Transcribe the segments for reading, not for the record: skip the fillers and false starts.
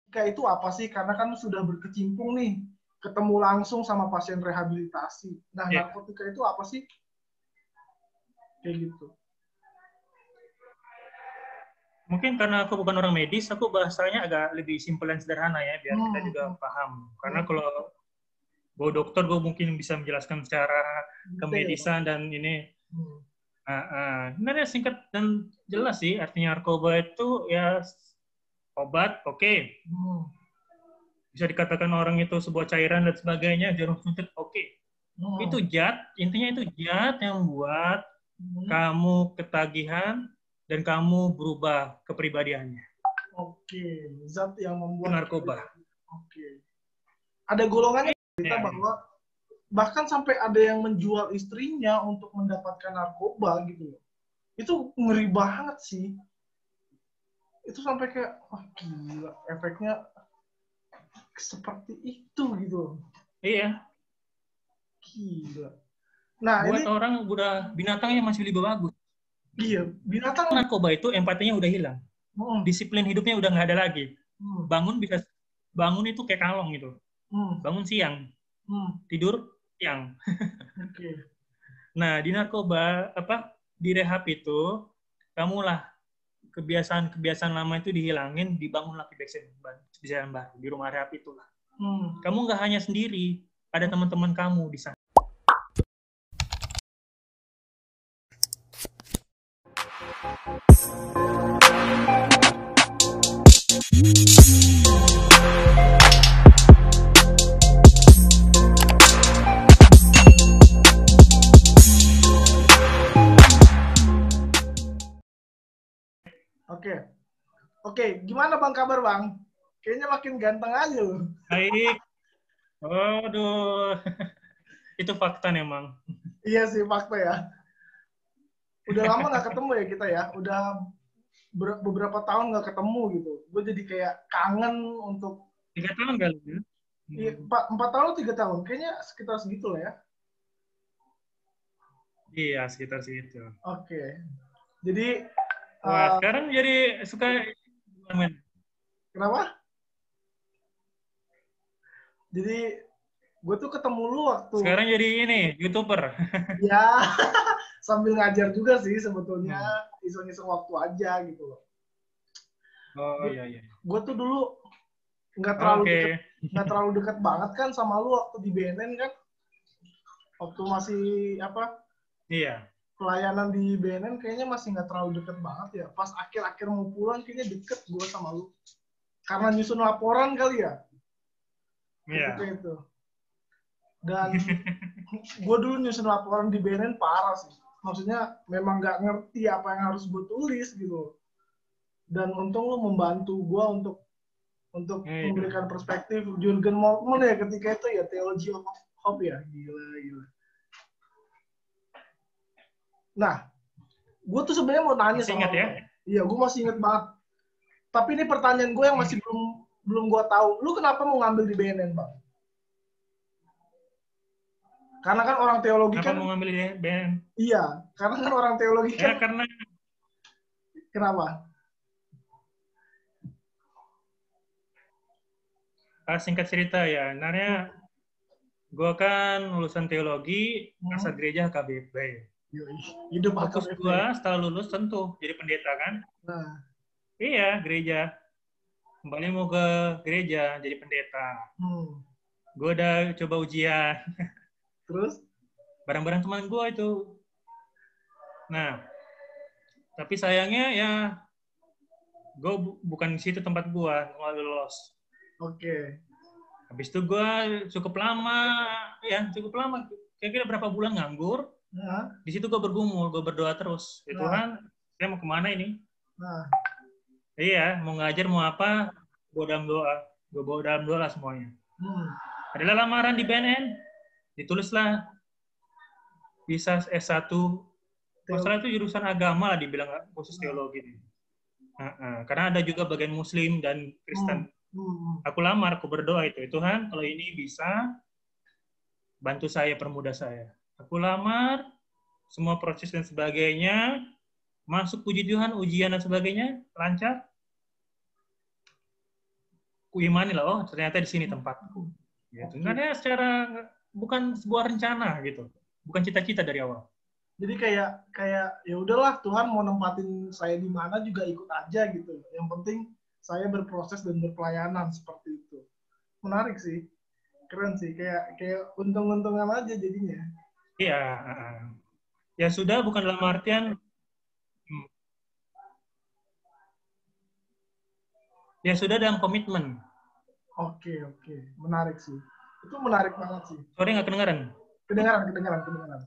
Kayak itu apa sih? Karena kan sudah berkecimpung nih, ketemu langsung sama pasien rehabilitasi. Nah, Ya. narkotika itu apa sih? Kayak gitu. Mungkin karena aku bukan orang medis, aku bahasanya agak lebih simpel dan sederhana ya, biar kita juga paham. Karena kalau gue dokter, gue mungkin bisa menjelaskan secara kemedisan dan ini. Sebenarnya singkat dan jelas sih, artinya narkoba itu ya obat, oke. Bisa dikatakan orang itu sebuah cairan dan sebagainya, jarum suntik, oke. Itu zat, intinya itu zat yang membuat kamu ketagihan dan kamu berubah kepribadiannya. Oke, zat yang Itu membuat narkoba. Oke. Ada golongannya kita bahwa bahkan sampai ada yang menjual istrinya untuk mendapatkan narkoba gitu. Itu ngeri banget sih. Itu sampai kayak, wah gila, efeknya seperti itu gitu. Iya. Gila. Nah, Buat ini orang udah binatangnya masih lebih bagus. iya, binatang Narkoba itu empatinya udah hilang. Disiplin hidupnya udah nggak ada lagi. Bangun itu kayak kalong gitu. Bangun siang, tidur siang. Nah, di narkoba di rehab itu kamulah kebiasaan lama itu dihilangin, dibangunlah kebiasaan baru di rumah rehab itulah. Kamu nggak hanya sendiri, ada teman-teman kamu di sana. Oke, gimana Bang kabar Bang? Kayaknya makin ganteng aja loh. Baik. Aduh. Itu fakta memang. Iya sih, fakta ya. Udah lama nggak ketemu ya kita ya. Udah beberapa tahun nggak ketemu gitu. Gue jadi kayak kangen untuk 3 tahun kali ya? 4 tahun 3 tahun. Kayaknya sekitar segitu lah ya. Iya, sekitar segitu. Oke. Jadi Wah, sekarang jadi suka main. Kenapa? Jadi gue tuh ketemu lu waktu Sekarang jadi ini YouTuber. ya sambil ngajar juga sih sebetulnya, iseng-iseng waktu aja gitu loh. Oh iya iya. Gue tuh dulu nggak terlalu dekat banget kan sama lu waktu di BNN kan, waktu masih Iya. pelayanan di BNN kayaknya masih nggak terlalu deket banget ya. Pas akhir-akhir mau pulang kayaknya deket gue sama lu karena nyusun laporan kali ya. Ketika itu. Dan gue dulu nyusun laporan di BNN parah sih. Maksudnya memang nggak ngerti apa yang harus gue tulis gitu. Dan untung lu membantu gue untuk memberikan perspektif Jurgen Moltmann ya ketika itu ya, Theology of Hope ya. Gila. Nah, gue tuh sebenarnya mau nanya Masih sama ingat lu. ya? Iya, gue masih inget banget. Tapi ini pertanyaan gue yang masih belum gue tahu. Lu kenapa mau ngambil di BNN, Bang? Karena kan orang teologi Kenapa kan mau ngambil di BNN? Iya, karena kan orang teologi kan. Ya karena Kenapa? Singkat cerita ya, sebenarnya gue kan lulusan teologi, asal gereja KBP. Hidup Fokus AKBP. gue setelah lulus tentu jadi pendeta kan. Nah. Iya, gereja. Kembali mau ke gereja jadi pendeta. Gue udah coba ujian. Terus? Barang-barang teman gue itu. Nah, tapi sayangnya ya gue bukan di situ tempat gue, nggak lulus. Oke. Habis itu gue cukup lama, kira-kira berapa bulan nganggur. Di situ gue bergumul, gue berdoa terus. Ya Tuhan, saya mau kemana ini? Iya, mau ngajar, mau apa, gue dalam doa. Gue bawa dalam doa lah semuanya. Adalah lamaran di BNN, ditulislah bisa S1. Masalah itu jurusan agama lah dibilang, khusus teologi. Karena ada juga bagian Muslim dan Kristen. Aku lamar, aku berdoa itu. Tuhan, kalau ini bisa, bantu saya, permudah saya. Aku lamar, semua proses dan sebagainya, masuk puji Tuhan, ujian dan sebagainya, lancar. kuimani lah, oh ternyata di sini tempatku. Gitu. Karena secara bukan sebuah rencana gitu, bukan cita-cita dari awal. Jadi kayak ya udahlah, Tuhan mau nempatin saya di mana juga ikut aja gitu. Yang penting saya berproses dan berpelayanan seperti itu. Menarik sih, keren sih, kayak untung-untungan aja jadinya. Iya, ya sudah, bukan dalam artian ya sudah dalam komitmen. Oke, menarik sih. Itu menarik banget sih. Sorry, nggak kedengaran? Kedengaran.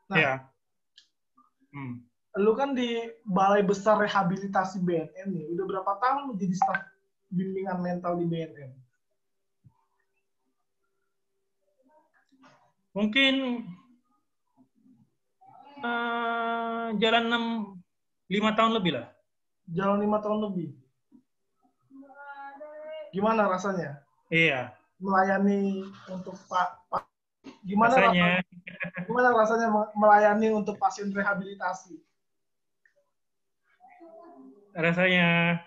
Nah, ya. Lu kan di Balai Besar Rehabilitasi BNN nih, udah berapa tahun lu jadi staf bimbingan mental di BNN? Mungkin jalan 5 tahun lebih lah. Jalan 5 tahun lebih. Gimana rasanya? Iya. Melayani untuk gimana rasanya melayani untuk pasien rehabilitasi? Rasanya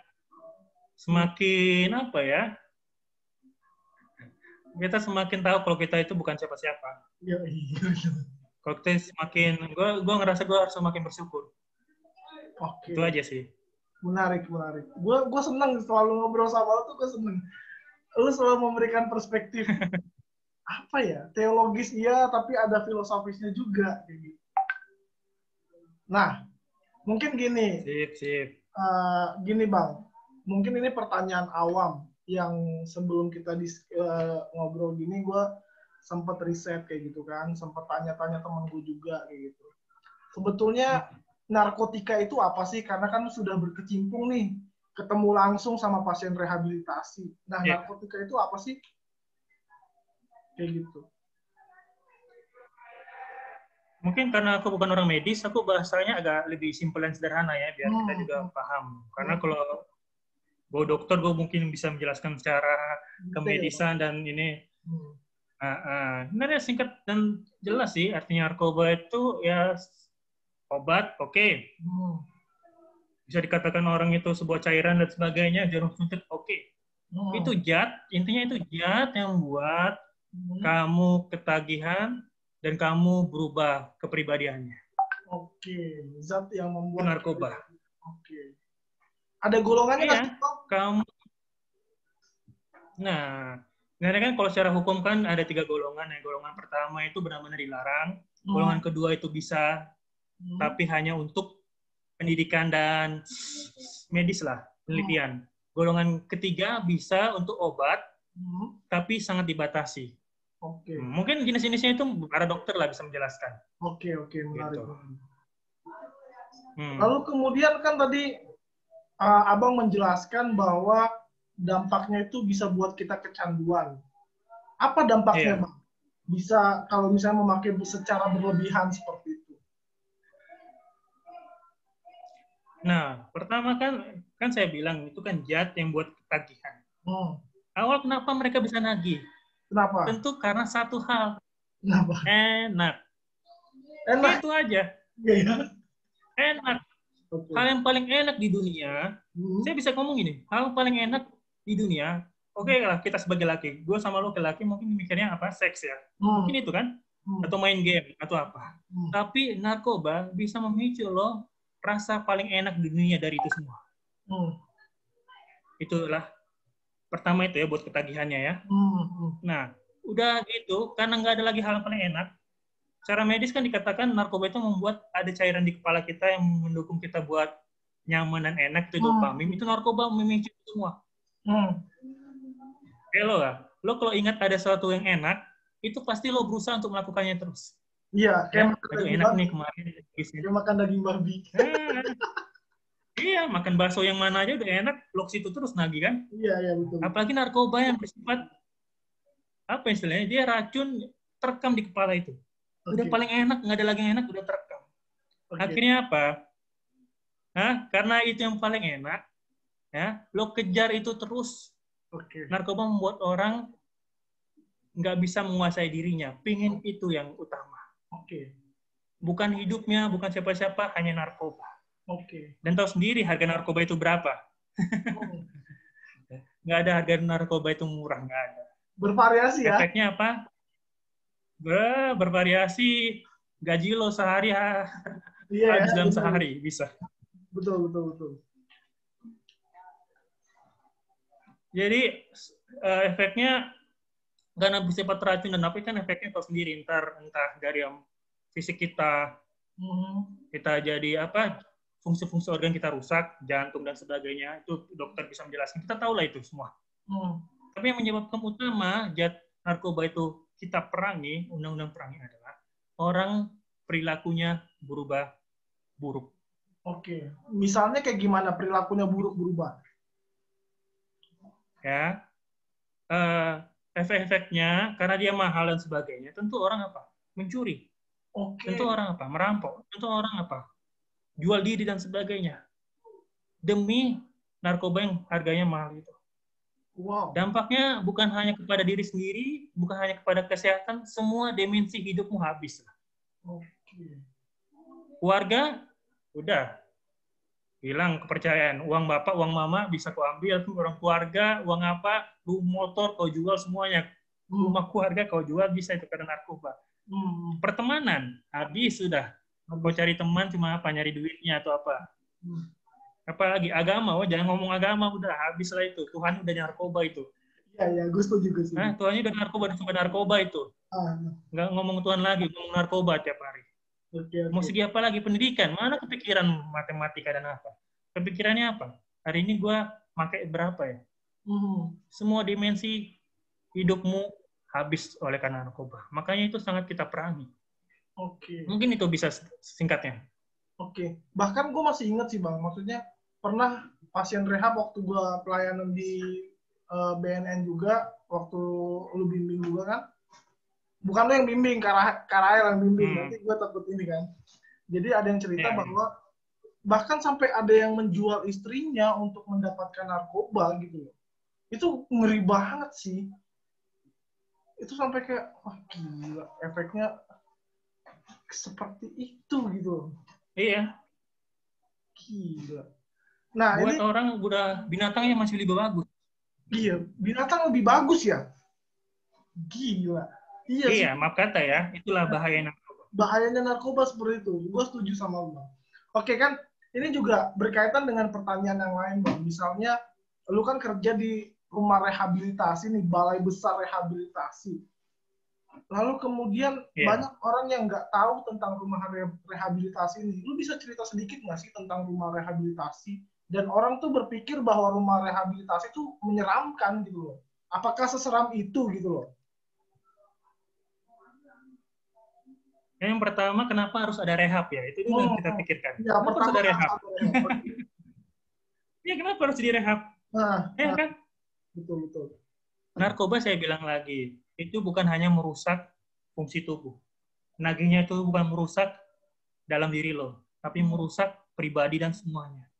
semakin apa ya? Kita semakin tahu kalau kita itu bukan siapa-siapa. Iya. Kalau kita semakin, gue ngerasa gue harus semakin bersyukur. Oke. Itu aja sih. Menarik. Gue seneng selalu ngobrol sama lo tuh, gue seneng. Lu selalu memberikan perspektif apa ya, teologis iya, tapi ada filosofisnya juga kayak gitu. Nah, mungkin gini. Sip. Gini Bang, mungkin ini pertanyaan awam yang sebelum kita ngobrol gini, gue sempat riset kayak gitu kan, sempat tanya-tanya temen gue juga kayak gitu. Sebetulnya narkotika itu apa sih? Karena kan sudah berkecimpung nih, ketemu langsung sama pasien rehabilitasi. Nah, narkotika itu apa sih? Kayak gitu. Mungkin karena aku bukan orang medis, aku bahasanya agak lebih simpel dan sederhana ya, biar kita juga paham. Karena kalau gue dokter, gue mungkin bisa menjelaskan secara kemedisan dan ini. Sebenarnya singkat dan jelas sih, artinya narkoba itu ya obat, oke. Bisa dikatakan orang itu sebuah cairan dan sebagainya, jarum suntik, oke. Itu zat, intinya itu zat yang membuat kamu ketagihan dan kamu berubah kepribadiannya. Oke, zat yang membuat narkoba. Oke. Ada golongannya kan? Kamu. Nah, sebenarnya kan kalau secara hukum kan ada 3 golongan ya. Golongan pertama itu benar-benar dilarang. Golongan kedua itu bisa, tapi hanya untuk pendidikan dan medis lah, penelitian. Golongan ketiga bisa untuk obat, tapi sangat dibatasi. Oke. Mungkin jenis-jenisnya itu para dokter lah bisa menjelaskan. Oke, menarik. Gitu. Lalu kemudian kan tadi Abang menjelaskan bahwa dampaknya itu bisa buat kita kecanduan. Apa dampaknya, Bang? Bisa kalau misalnya memakai secara berlebihan seperti itu. Nah, pertama kan saya bilang itu kan zat yang buat ketagihan. Awal kenapa mereka bisa nagih? Kenapa? Tentu karena satu hal. Kenapa? Enak. Itu aja. Enak. Hal yang paling enak di dunia, saya bisa ngomong gini, hal yang paling enak di dunia, oke lah kita sebagai laki, gue sama lo laki mungkin mikirnya apa? Seks ya. Mungkin itu kan? Atau main game, atau apa. Tapi narkoba bisa memicu lo rasa paling enak di dunia dari itu semua. Itulah. Pertama itu ya buat ketagihannya ya. Nah, udah gitu, karena nggak ada lagi hal yang paling enak, secara medis kan dikatakan narkoba itu membuat ada cairan di kepala kita yang mendukung kita buat nyaman dan enak, itu dopamin. Itu narkoba memicu semua. Lo kalau ingat ada sesuatu yang enak, itu pasti lo berusaha untuk melakukannya terus. Iya, kayak makan daging enak babi. Nih kemarin. Kayak makan daging babi. Iya, makan bakso yang mana aja udah enak, lo situ terus nagih kan? Iya, betul. Apalagi narkoba yang bersifat apa istilahnya? Dia racun terekam di kepala itu. Udah paling enak, nggak ada lagi yang enak, udah terekam. Akhirnya apa? Karena itu yang paling enak, ya, lo kejar itu terus. Narkoba membuat orang nggak bisa menguasai dirinya, pingin itu yang utama. Bukan hidupnya, bukan siapa-siapa, hanya narkoba. Dan tahu sendiri harga narkoba itu berapa. nggak ada harga narkoba itu murah, nggak ada. Bervariasi ya? Efeknya apa? Bervariasi. Gaji lo sehari Iya ya, habis dalam betul. sehari bisa. Betul, betul, betul. Jadi efeknya karena bersifat racun dan apa kan efeknya tahu sendiri, entah dari fisik kita, kita jadi apa, fungsi-fungsi organ kita rusak, jantung dan sebagainya, itu dokter bisa menjelaskan. Kita tahu lah itu semua. Tapi yang menyebabkan utama narkoba itu kita perangi, undang-undang perangi adalah orang perilakunya berubah buruk. Oke. Misalnya kayak gimana perilakunya buruk berubah? Ya. Efek-efeknya karena dia mahal dan sebagainya, tentu orang apa? Mencuri. Tentu orang apa? Merampok. Tentu orang apa? Jual diri dan sebagainya. Demi narkoba yang harganya mahal itu. Wow. Dampaknya bukan hanya kepada diri sendiri, bukan hanya kepada kesehatan, semua dimensi hidupmu habis. Oke. Keluarga, udah. Hilang kepercayaan. Uang bapak, uang mama bisa kau ambil, tuh orang keluarga, uang apa, motor kau jual semuanya. Rumah keluarga kau jual bisa itu karena narkoba. Pertemanan, habis sudah. Kau cari teman cuma apa, nyari duitnya atau apa. Apalagi agama, jangan ngomong agama, udah habis lah itu. Tuhan udah narkoba itu. Iya, gue setuju. Nah, Tuhannya udah narkoba, udah sampai narkoba itu. Nggak ngomong Tuhan lagi, ngomong narkoba tiap hari. Mau segi apa lagi? Pendidikan, mana kepikiran matematika dan apa? Kepikirannya apa? Hari ini gue pakai berapa ya? Semua dimensi hidupmu habis oleh karena narkoba. Makanya itu sangat kita perangi. Oke. Mungkin itu bisa singkatnya. Oke. Bahkan gue masih ingat sih Bang, maksudnya pernah pasien rehab waktu gue pelayanan di BNN juga, waktu lu bimbing juga kan. Bukan lu yang bimbing, Karael yang bimbing. Nanti gue takut ini kan. Jadi ada yang cerita bahwa bahkan sampai ada yang menjual istrinya untuk mendapatkan narkoba gitu. Itu ngeri banget sih. Itu sampai kayak, wah gila, efeknya seperti itu gitu. Iya. Gila. Nah, buat ini orang udah binatangnya masih lebih bagus. Iya, binatang lebih bagus ya. Gila. Iya, maaf kata ya, itulah bahaya narkoba. Bahayanya narkoba seperti itu. Gue setuju sama lu. Oke kan, ini juga berkaitan dengan pertanyaan yang lain, Bang. Misalnya, lu kan kerja di rumah rehabilitasi nih, balai besar rehabilitasi. Lalu kemudian banyak orang yang nggak tahu tentang rumah rehabilitasi ini. Lu bisa cerita sedikit nggak sih tentang rumah rehabilitasi? Dan orang tuh berpikir bahwa rumah rehabilitasi itu menyeramkan gitu loh. Apakah seseram itu gitu loh? Yang pertama, kenapa harus ada rehab ya? Itu dulu yang kita pikirkan. Ya, kenapa harus ada rehab? Ya, kenapa harus direhab? Kan? Betul. Narkoba saya bilang lagi, itu bukan hanya merusak fungsi tubuh. Nagihnya itu bukan merusak dalam diri lo, tapi merusak pribadi dan semuanya.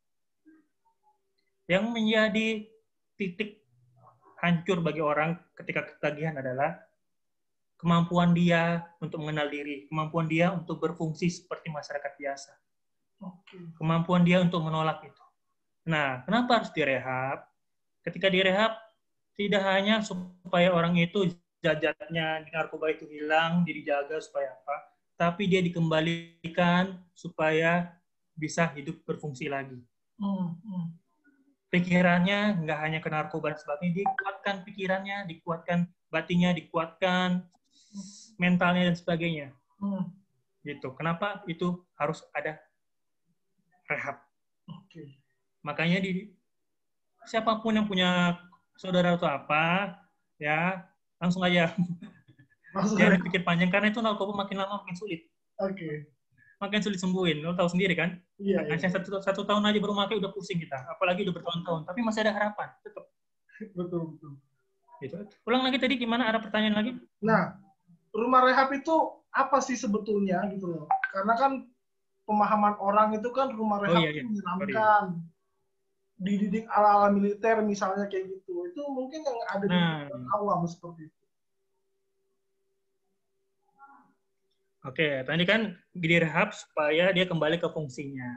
Yang menjadi titik hancur bagi orang ketika ketagihan adalah kemampuan dia untuk mengenal diri, kemampuan dia untuk berfungsi seperti masyarakat biasa. Kemampuan dia untuk menolak itu. Nah, kenapa harus direhab? Ketika direhab, tidak hanya supaya orang itu jajatnya di narkoba itu hilang, dijaga supaya apa, tapi dia dikembalikan supaya bisa hidup berfungsi lagi. Pikirannya nggak hanya ke narkoba dan sebagainya, dikuatkan pikirannya, dikuatkan batinnya, dikuatkan mentalnya dan sebagainya. Gitu. Kenapa itu harus ada rehab? Makanya siapapun yang punya saudara atau apa, ya langsung aja. Jangan pikir panjang karena itu narkoba makin lama makin sulit. Makin sulit sembuhin. Lo tahu sendiri kan? Iya. Satu tahun aja baru pakai udah pusing kita. Apalagi udah bertahun-tahun. Tapi masih ada harapan. Tetap. Betul. Gitu. Ulang lagi tadi gimana? Ada pertanyaan lagi? Nah, rumah rehab itu apa sih sebetulnya gitu loh? Karena kan pemahaman orang itu kan rumah rehab itu menyeramkan. Dididik ala-ala militer misalnya kayak gitu. Itu mungkin yang ada di awam seperti itu. Oke, tadi kan direhab supaya dia kembali ke fungsinya.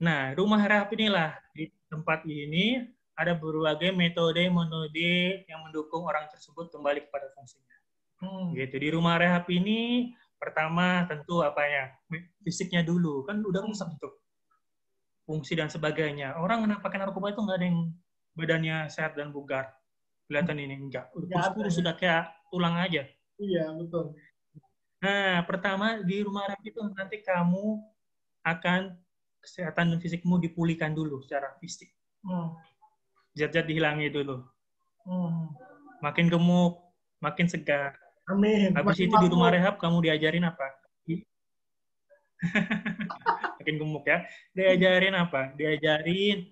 Nah, rumah rehab inilah di tempat ini ada berbagai metode yang mendukung orang tersebut kembali kepada fungsinya. Gitu. Di rumah rehab ini pertama tentu fisiknya dulu, kan udah rusak tuh fungsi dan sebagainya. Orang pakai narkoba itu nggak ada yang badannya sehat dan bugar. Kelihatan ini enggak. Kurus-kurus sudah kayak tulang aja. Iya, betul. Nah, pertama di rumah rehab itu nanti kamu akan kesehatan dan fisikmu dipulihkan dulu secara fisik. Zat-zat dihilangi dulu. Makin gemuk, makin segar. Amin. Habis itu di rumah rehab kamu diajarin apa? Makin gemuk ya. Diajarin apa? Diajarin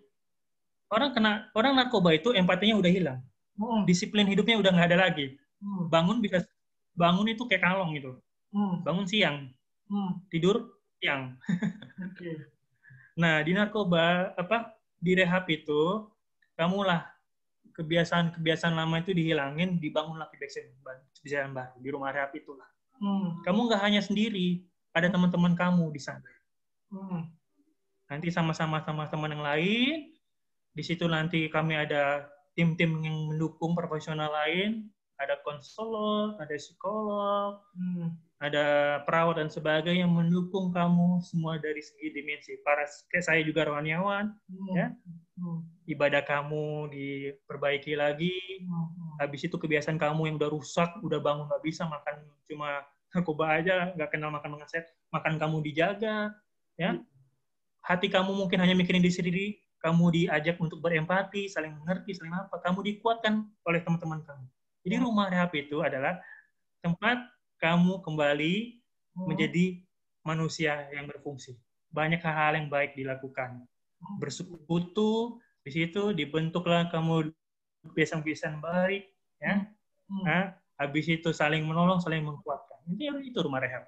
orang narkoba itu empatinya udah hilang. Disiplin hidupnya udah nggak ada lagi. Bangun itu kayak kalong gitu. Bangun siang. Tidur siang. Nah, di narkoba di rehab itu kamulah kebiasaan lama itu dihilangin, dibangunlah kebiasaan baru di rumah rehab itulah. Kamu nggak hanya sendiri, ada teman-teman kamu di sana. Nanti sama-sama teman yang lain, di situ nanti kami ada tim-tim yang mendukung profesional lain, ada konselor, ada psikolog, ada perawat dan sebagainya yang mendukung kamu semua dari segi dimensi. Kayak saya juga rohaniawan, ya. Ibadah kamu diperbaiki lagi. Habis itu kebiasaan kamu yang udah rusak, udah bangun nggak bisa makan cuma narkoba aja, nggak kenal makan dengan sehat, makan kamu dijaga, ya. Hati kamu mungkin hanya mikirin diri sendiri, kamu diajak untuk berempati, saling mengerti, saling apa, kamu dikuatkan oleh teman-teman kamu. Jadi rumah rehab itu adalah tempat kamu kembali menjadi manusia yang berfungsi. Banyak hal-hal yang baik dilakukan. Bersekutu, di situ dibentuklah kamu kebiasaan-kebiasaan baik, ya. Habis itu saling menolong, saling menguatkan. Itu rumah rehab.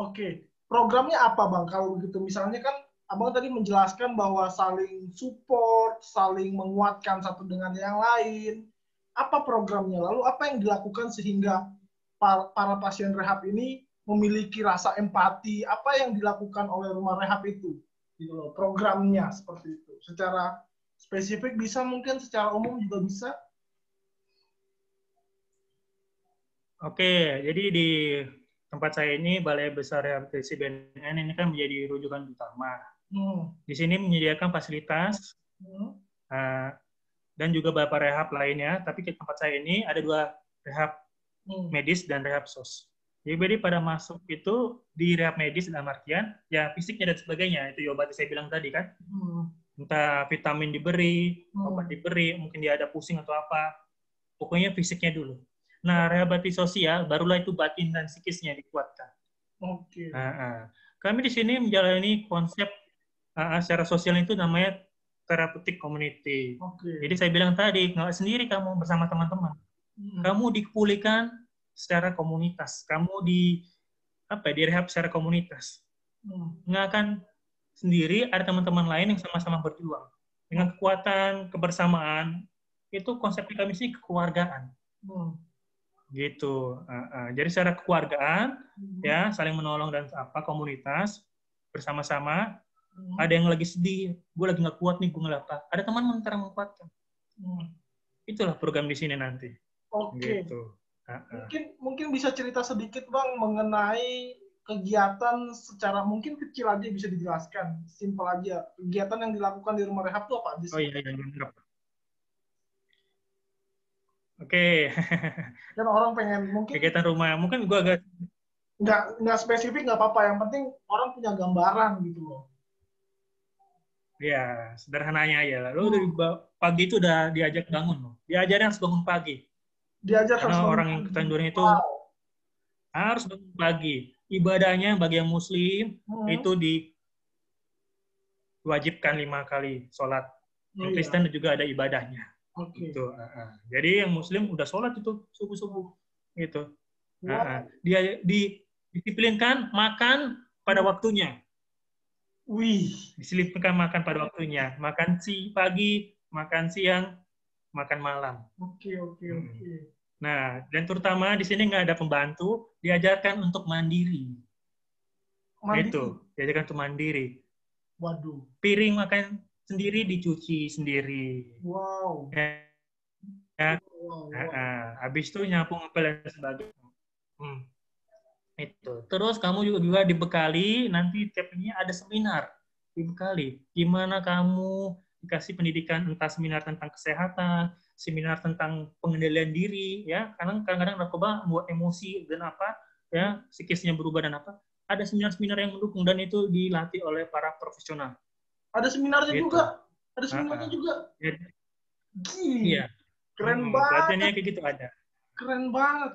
Oke. Programnya apa, Bang? Kalau begitu, misalnya kan Abang tadi menjelaskan bahwa saling support, saling menguatkan satu dengan yang lain. Apa programnya? Lalu apa yang dilakukan sehingga para pasien rehab ini memiliki rasa empati? Apa yang dilakukan oleh rumah rehab itu? Gitu loh, programnya seperti itu. Secara spesifik bisa, mungkin secara umum juga bisa. Oke, jadi di tempat saya ini Balai Besar Rehabilitasi BNN ini kan menjadi rujukan utama. Di sini menyediakan fasilitas dan juga beberapa rehab lainnya, tapi di tempat saya ini ada 2 rehab medis dan rehab sos. Jadi pada masuk itu di rehab medis dalam artian ya fisiknya dan sebagainya, itu obat yang saya bilang tadi kan. Entah vitamin diberi, obat diberi, mungkin dia ada pusing atau apa. Pokoknya fisiknya dulu. Nah, rehabilitasi sosial barulah itu batin dan psikisnya dikuatkan. Oke. Kami di sini menjalani konsep secara sosial itu namanya therapeutic community. Jadi saya bilang tadi, nggak sendiri kamu bersama teman-teman. Kamu dipulihkan secara komunitas. Kamu direhab secara komunitas. Nggak akan sendiri, ada teman-teman lain yang sama-sama berjuang. Dengan kekuatan, kebersamaan, itu konsepnya kami sih kekeluargaan. Gitu. Jadi secara kekeluargaan, ya saling menolong dan komunitas bersama-sama. Ada yang lagi sedih, gue lagi nggak kuat nih, gue ngelapa. Ada teman mentara menguatkan. Itulah program di sini nanti. Oke. Gitu. Mungkin bisa cerita sedikit, Bang, mengenai kegiatan secara mungkin kecil aja bisa dijelaskan, simpel aja. Kegiatan yang dilakukan di rumah rehab itu apa aja sih? Oh iya, Oke. Kan orang pengen mungkin kegiatan rumah, mungkin gue agak nggak spesifik nggak apa-apa, yang penting orang punya gambaran gitu loh. Ya, sederhananya aja. Lalu dari pagi itu udah diajak bangun loh. Diajarin harus bangun pagi. Karena orang yang ketanduran itu harus bangun pagi. Ibadahnya bagi yang Muslim itu diwajibkan 5 kali sholat. Yang Kristen juga ada ibadahnya. Gitu. Jadi yang Muslim udah sholat itu subuh-subuh. Gitu. Dia didisiplinkan makan pada waktunya. Disiplinkan makan pada waktunya. Makan pagi, makan siang, makan malam. Oke. Nah, dan terutama di sini nggak ada pembantu, diajarkan untuk mandiri. Itu, diajarkan untuk mandiri. Waduh. Piring makan sendiri, dicuci sendiri. Wow. Ya. Wow. Habis itu nyapu ngepel dan sebagainya. Itu. Terus kamu juga dibekali, nanti tiap ini ada seminar. Dibekali. Gimana kamu dikasih pendidikan, entah seminar tentang kesehatan, seminar tentang pengendalian diri, ya. Karena kadang-kadang narkoba membuat emosi dan apa, ya, psikisnya berubah dan apa. Ada seminar-seminar yang mendukung dan itu dilatih oleh para profesional. Ada seminarnya gitu. juga. Ada seminarnya juga. Iya. Keren banget. Pelatihannya kayak gitu ada. Keren banget.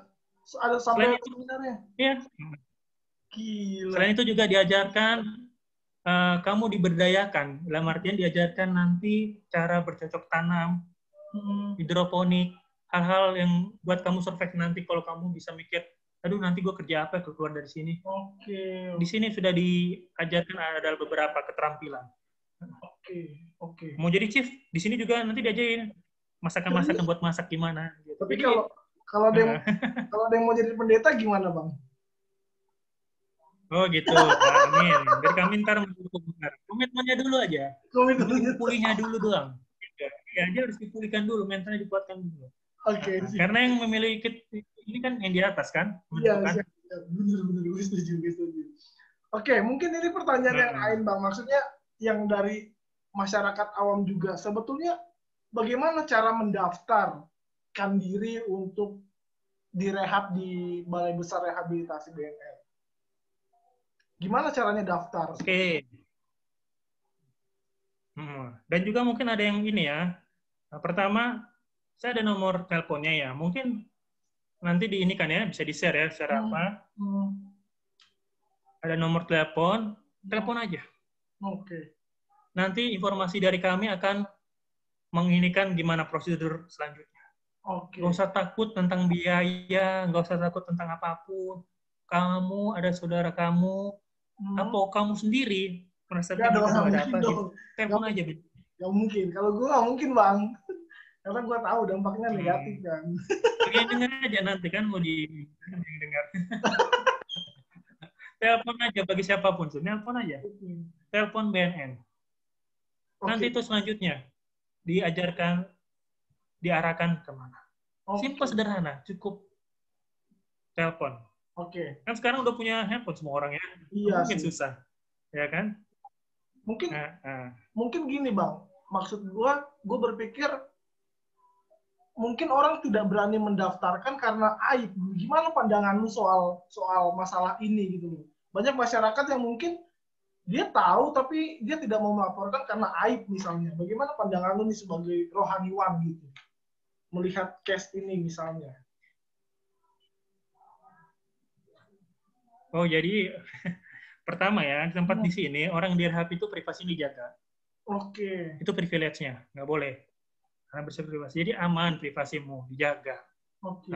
Ada sampai seminarnya. Iya. Gila. Selain itu juga diajarkan kamu diberdayakan. Dalam artian diajarkan nanti cara bercocok tanam, hidroponik, hal-hal yang buat kamu survive nanti kalau kamu bisa mikir, aduh nanti gue kerja apa keluar dari sini. Oke. Di sini sudah diajarkan ada beberapa keterampilan. Oke. Mau jadi chief, di sini juga nanti diajarin masakan-masakan buat masak gimana. Gitu. Tapi kalau ada yang mau jadi pendeta gimana, Bang? Oh gitu, amin. Dari kami ntar komitmennya dulu aja. Pulihnya dulu doang. Ya, dia harus dipulihkan dulu, mentalnya dikuatkan dulu. Oke. Karena yang memiliki ini kan yang di atas kan? Iya, benar-benar gue setuju. Oke, mungkin ini pertanyaan yang lain, Bang. Maksudnya yang dari masyarakat awam juga. Sebetulnya bagaimana cara mendaftarkan diri untuk direhab di Balai Besar Rehabilitasi BNN? Gimana caranya daftar? Oke. Dan juga mungkin ada yang ini ya. Nah, pertama, saya ada nomor teleponnya ya. Mungkin nanti di ini kan ya, bisa di-share ya, share apa. Ada nomor telepon aja. Oke. Nanti informasi dari kami akan menginikan gimana prosedur selanjutnya. Oke. Nggak usah takut tentang biaya, nggak usah takut tentang apapun. Kamu, ada saudara kamu, atau kamu sendiri merasa bingung ada apa gitu. Telepon aja. Nggak mungkin. Kalau gue nggak mungkin, Bang. Karena gue tahu dampaknya negatif kan. Oke, dengar aja nanti kan mau dengar. Telepon aja bagi siapapun. Telepon aja. Telepon BNN. Nanti itu selanjutnya diarahkan kemana. Simpel sederhana, cukup telepon. Oke. Kan sekarang udah punya handphone semua orang ya. Iya, mungkin susah. Ya kan? Mungkin gini, Bang. Maksud gue berpikir mungkin orang tidak berani mendaftarkan karena aib. Gimana pandangan lu soal masalah ini gitu loh. Banyak masyarakat yang mungkin dia tahu tapi dia tidak mau melaporkan karena aib misalnya. Bagaimana pandangan lu nih sebagai rohaniwan gitu? Melihat case ini misalnya. Oh, jadi pertama ya, tempat di sini orang direhab itu privasinya dijaga. Oke. Itu privilege-nya, nggak boleh. Karena bersifat privasi. Jadi aman privasimu, dijaga. Oke.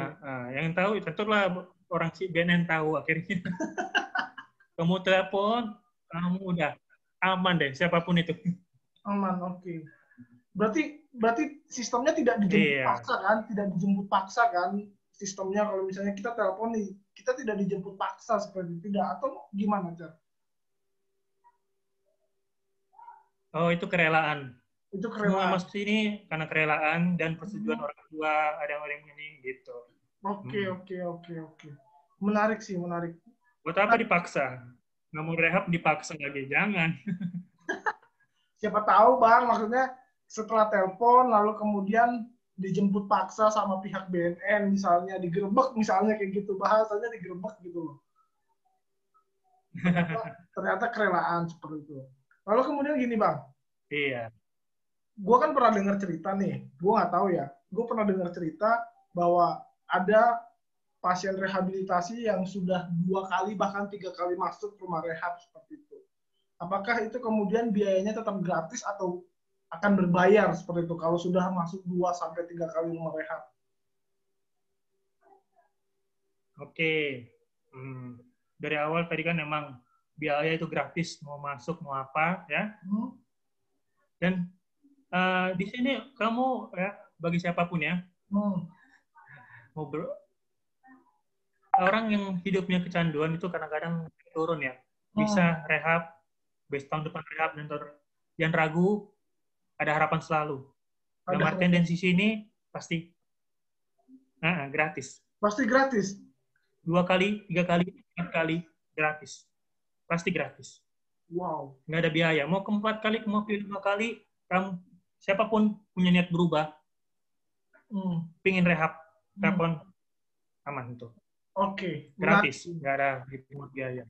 Yang tahu, tentulah orang si BNN tahu akhirnya. Kamu telepon, kamu udah aman deh, siapapun itu. Aman, oke. Berarti sistemnya tidak dijemput paksa kan? Tidak dijemput paksa kan? Sistemnya kalau misalnya kita telepon nih, kita tidak dijemput paksa seperti itu, tidak, atau gimana, Car? Oh, itu kerelaan. Itu kerelaan. Semua masuk sini karena kerelaan dan persetujuan orang tua, ada yang ini gitu. Oke. Menarik sih, menarik. Buat apa dipaksa? Nggak mau rehab dipaksa lagi, jangan. Siapa tahu, Bang, maksudnya setelah telepon lalu kemudian dijemput paksa sama pihak BNN misalnya, digerebek misalnya kayak gitu, bahasanya digerebek gitu loh. Ternyata kerelaan seperti itu. Lalu kemudian gini, Bang. Iya. Gue kan pernah dengar cerita nih, gue nggak tahu ya, gue pernah dengar cerita bahwa ada pasien rehabilitasi yang sudah 2 kali bahkan 3 kali masuk rumah rehab seperti itu. Apakah itu kemudian biayanya tetap gratis atau akan berbayar seperti itu kalau sudah masuk 2-3 kali rumah rehab? Oke. Dari awal tadi kan memang biaya itu gratis, mau masuk mau apa ya. Dan di sini kamu ya bagi siapapun ya, orang yang hidupnya kecanduan itu kadang-kadang turun ya, bisa rehab, tahun depan rehab dan jangan ragu, ada harapan selalu. Dalam artian dari sisi ini pasti gratis. Pasti gratis. 2 kali, 3 kali, 4 kali gratis. Pasti gratis. Wow. Nggak ada biaya. Mau ke 4 kali, mau ke 5 kali, kamu siapapun punya niat berubah, pingin rehab, telepon aman itu. Oke. Gratis, nggak ada biaya.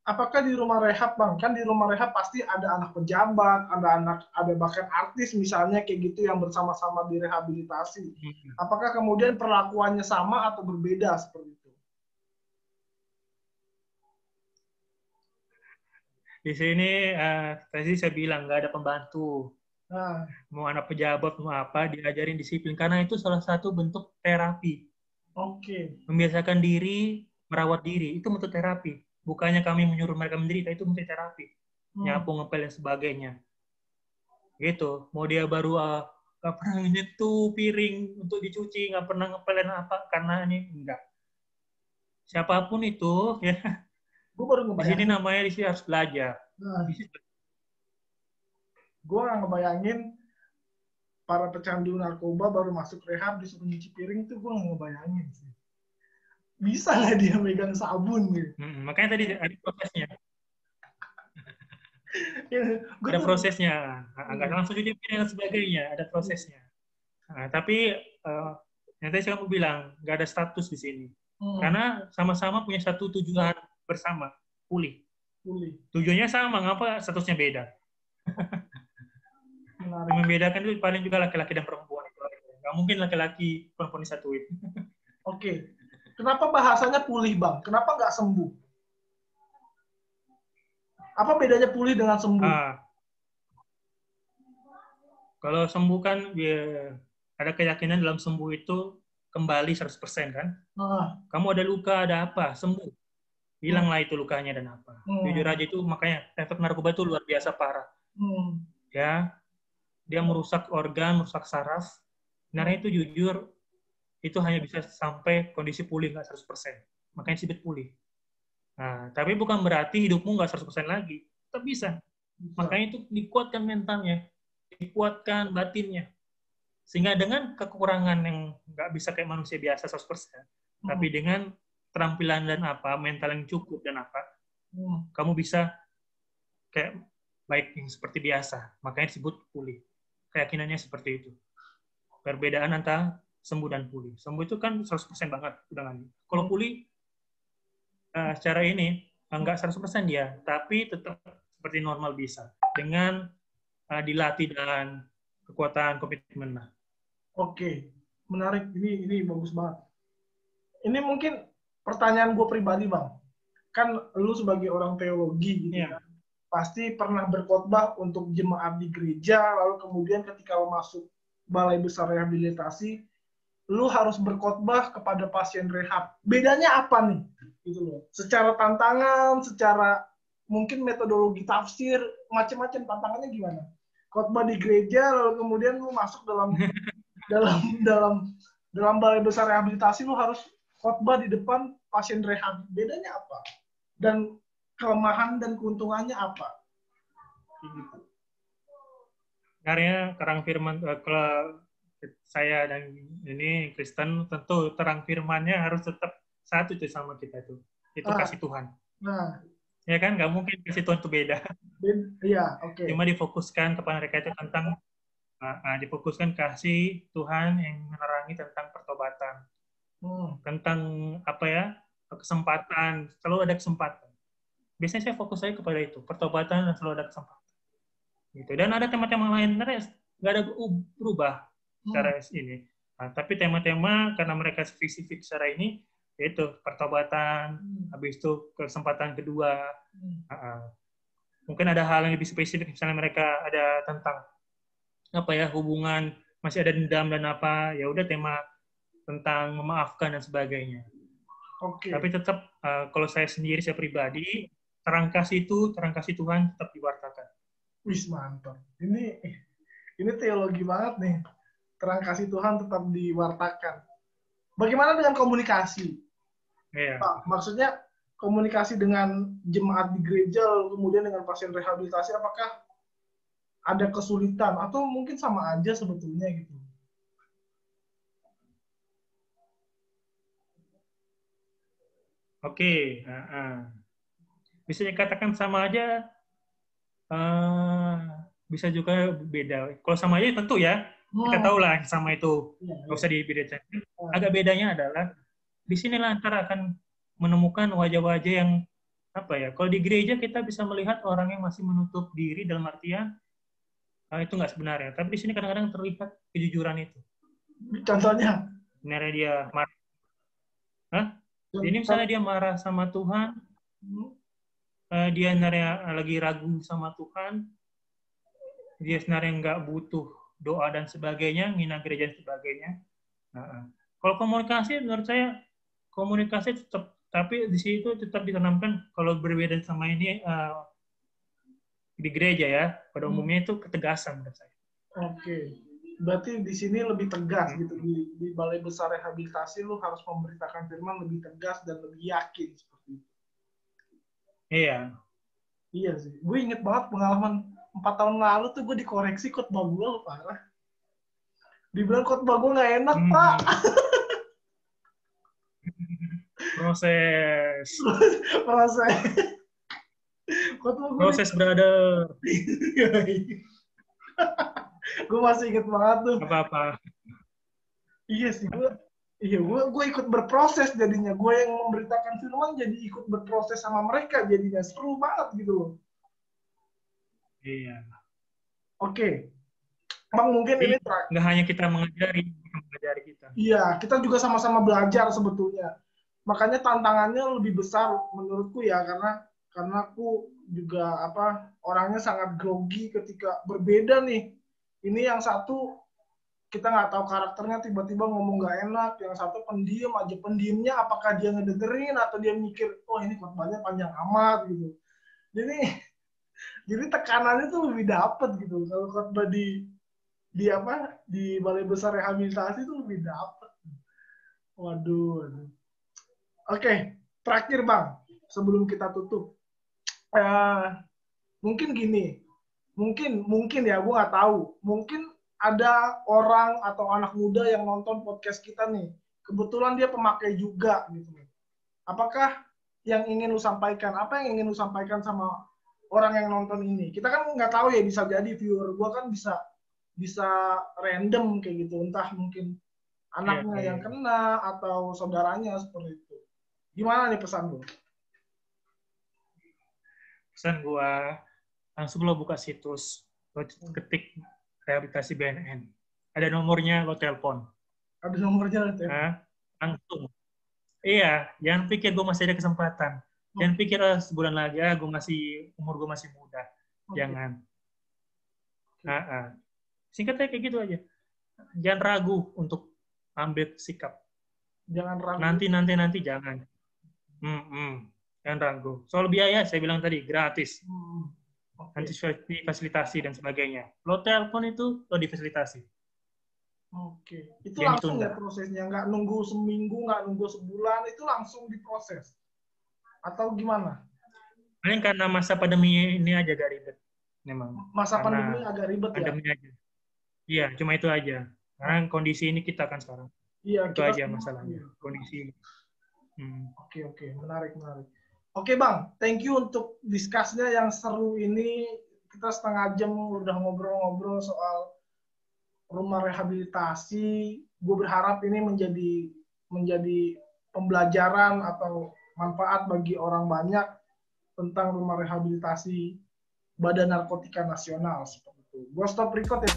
Apakah di rumah rehab, Bang? Kan di rumah rehab pasti ada anak pejabat, ada bahkan artis misalnya kayak gitu yang bersama-sama direhabilitasi. Apakah kemudian perlakuannya sama atau berbeda seperti itu? Di sini tadi saya bilang nggak ada pembantu. Mau anak pejabat mau apa diajarin disiplin karena itu salah satu bentuk terapi. Oke. Membiasakan diri merawat diri itu bentuk terapi. Bukannya kami menyuruh mereka menderita, itu bentuk terapi. Nyapu, ngepel, dan sebagainya. Gitu. Mau dia baru nggak pernah nyentuh piring untuk dicuci, nggak pernah ngepelin apa, karena ini enggak. Siapapun itu, ya. Di sini namanya di sini harus belajar. Gue nggak ngebayangin para pecandu narkoba baru masuk rehab disuruh nyuci piring itu gue nggak ngebayangin sih. Bisa nggak dia megang sabun gitu? Makanya tadi ada prosesnya. Ada prosesnya. Nggak langsung cuci piring dan sebagainya. Ada prosesnya. Tapi yang tadi saya mau bilang, nggak ada status di sini. Karena sama-sama punya satu tujuan bersama, pulih. Tujuannya sama, ngapa statusnya beda? Yang membedakan itu paling juga laki-laki dan perempuan. Nggak mungkin laki-laki perempuan disatuin. Oke. Kenapa bahasanya pulih, Bang? Kenapa nggak sembuh? Apa bedanya pulih dengan sembuh? Kalau sembuh kan ya, ada keyakinan dalam sembuh itu kembali 100% kan? Kamu ada luka, ada apa? Sembuh. Hilanglah itu lukanya dan apa. Jujur aja itu makanya efek narkoba itu luar biasa parah. Ya, dia merusak organ, merusak saraf. Sebenarnya itu jujur itu hanya bisa sampai kondisi pulih nggak 100%. Makanya disebut pulih. Nah, tapi bukan berarti hidupmu nggak 100% lagi. Tetap bisa. Makanya itu dikuatkan mentalnya, dikuatkan batinnya. Sehingga dengan kekurangan yang nggak bisa kayak manusia biasa 100%, tapi dengan keterampilan dan apa, mental yang cukup dan apa, kamu bisa kayak baik yang seperti biasa. Makanya disebut pulih. Keyakinannya seperti itu. Perbedaan antara sembuh dan pulih. Sembuh itu kan 100% banget. Kalau pulih, secara ini, enggak 100% dia, tapi tetap seperti normal bisa. Dengan dilatih dan kekuatan komitmen. Oke, menarik. Ini bagus banget. Ini mungkin pertanyaan gue pribadi, Bang. Kan lu sebagai orang teologi gitu kan, pasti pernah berkhotbah untuk jemaat di gereja, lalu kemudian ketika lu masuk balai besar rehabilitasi, lu harus berkhotbah kepada pasien rehab. Bedanya apa nih? Gitu loh. Secara tantangan, secara mungkin metodologi tafsir, macam-macam tantangannya gimana? Khotbah di gereja, lalu kemudian lu masuk dalam balai besar rehabilitasi, lu harus khotbah di depan pasien rehab. Bedanya apa? Dan kelemahan dan keuntungannya apa? Karena terang firman, kalau saya dan ini Kristen, tentu terang firmannya harus tetap satu itu sama kita itu. Itu kasih Tuhan. Ya kan, nggak mungkin kasih Tuhan itu beda. Iya, oke. Cuma difokuskan kepada mereka itu tentang difokuskan kasih Tuhan yang menerangi tentang pertobatan, tentang apa ya, kesempatan, selalu ada kesempatan. Biasanya saya fokus saya kepada itu, pertobatan dan selalu ada kesempatan. Gitu. Dan ada tema-tema lain, nggak ada berubah secara ini. Nah, tapi tema-tema karena mereka spesifik secara ini, yaitu pertobatan, habis itu kesempatan kedua. Mungkin ada hal yang lebih spesifik, misalnya mereka ada tentang apa ya, hubungan masih ada dendam dan apa, ya udah tema tentang memaafkan dan sebagainya. Tapi tetap kalau saya sendiri, saya pribadi, terang kasih Tuhan tetap diwartakan. Wis, mantap. Ini teologi banget nih. Terang kasih Tuhan tetap diwartakan. Bagaimana dengan komunikasi? Pak, maksudnya komunikasi dengan jemaat di gereja, kemudian dengan pasien rehabilitasi, apakah ada kesulitan atau mungkin sama aja sebetulnya gitu. Oke, bisa dikatakan sama aja, bisa juga beda. Kalau sama aja tentu ya, kita tahu lah sama itu, nggak usah dibedakan. Agak bedanya adalah, di sinilah antara akan menemukan wajah-wajah yang, apa ya, kalau di gereja kita bisa melihat orang yang masih menutup diri dalam artian, itu nggak sebenarnya. Tapi di sini kadang-kadang terlihat kejujuran itu. Contohnya? Sebenarnya dia marah. Ini misalnya dia marah sama Tuhan, dia sebenarnya lagi ragu sama Tuhan, dia sebenarnya nggak butuh doa dan sebagainya, ngina gereja dan sebagainya. Kalau komunikasi, menurut saya komunikasi tetap, tapi di situ tetap ditanamkan kalau berbeda sama ini di gereja ya, pada umumnya itu ketegasan menurut saya. Oke. Berarti di sini lebih tegas gitu, di Balai Besar Rehabilitasi lu harus memberitakan firman lebih tegas dan lebih yakin seperti itu. Iya. Iya sih. Gue inget banget pengalaman 4 tahun lalu tuh gue dikoreksi khotbah gue loh, parah. Dibilang khotbah gue nggak enak, Pak. Proses. Proses, brother. Gue masih inget banget tuh. Apa-apa. Iya sih, gue ikut berproses jadinya. Gue yang memberitakan firman jadi ikut berproses sama mereka jadinya. Seru banget gitu loh. Iya. Oke. Bang, mungkin ini nggak hanya kita mengajari kita. Iya, kita juga sama-sama belajar sebetulnya. Makanya tantangannya lebih besar menurutku ya, karena aku juga orangnya sangat grogi ketika berbeda nih. Ini yang satu kita nggak tahu karakternya, tiba-tiba ngomong nggak enak, yang satu pendiam aja. Pendiamnya apakah dia ngedengerin atau dia mikir, oh ini khotbahnya panjang amat gitu. Jadi tekanannya tuh lebih dapet gitu. Kalau khotbah di Balai Besar Rehabilitasi itu lebih dapet. Waduh. Oke, terakhir Bang, sebelum kita tutup. Mungkin gini, mungkin ya, gue nggak tahu. Mungkin ada orang atau anak muda yang nonton podcast kita nih, kebetulan dia pemakai juga gitu. Apakah yang ingin lu sampaikan? Apa yang ingin lu sampaikan sama orang yang nonton ini? Kita kan nggak tahu ya, bisa jadi viewer gue kan bisa random kayak gitu, entah mungkin anaknya yang kena atau saudaranya seperti itu. Gimana nih pesan lu? Pesan gua, langsung lo buka situs, lo ketik rehabilitasi BNN. Ada nomornya, lo telepon. Ada nomornya, lo telepon. Langsung. Iya, jangan pikir gue masih ada kesempatan. Jangan pikir sebulan lagi, umur gue masih muda. Jangan. Singkatnya kayak gitu aja. Jangan ragu untuk ambil sikap. Jangan ragu. Nanti jangan. Jangan ragu. Soal biaya, saya bilang tadi, gratis. Nanti fasilitasi dan sebagainya. Lo telepon itu, lo difasilitasi. Oke. Itu langsung ya prosesnya? Nggak nunggu seminggu, nggak nunggu sebulan, itu langsung diproses? Atau gimana? Paling karena masa pandemi ini aja agak ribet. Memang. Masa pandemi agak ribet pandemi ya? Aja. Iya, cuma itu aja. Karena kondisi ini kita kan sekarang. Iya, itu aja masalahnya. Kondisi. Oke. Menarik. Oke, Bang. Thank you untuk diskusnya yang seru ini. Kita setengah jam udah ngobrol-ngobrol soal rumah rehabilitasi. Gue berharap ini menjadi pembelajaran atau manfaat bagi orang banyak tentang rumah rehabilitasi Badan Narkotika Nasional seperti itu. Gue stop record ya.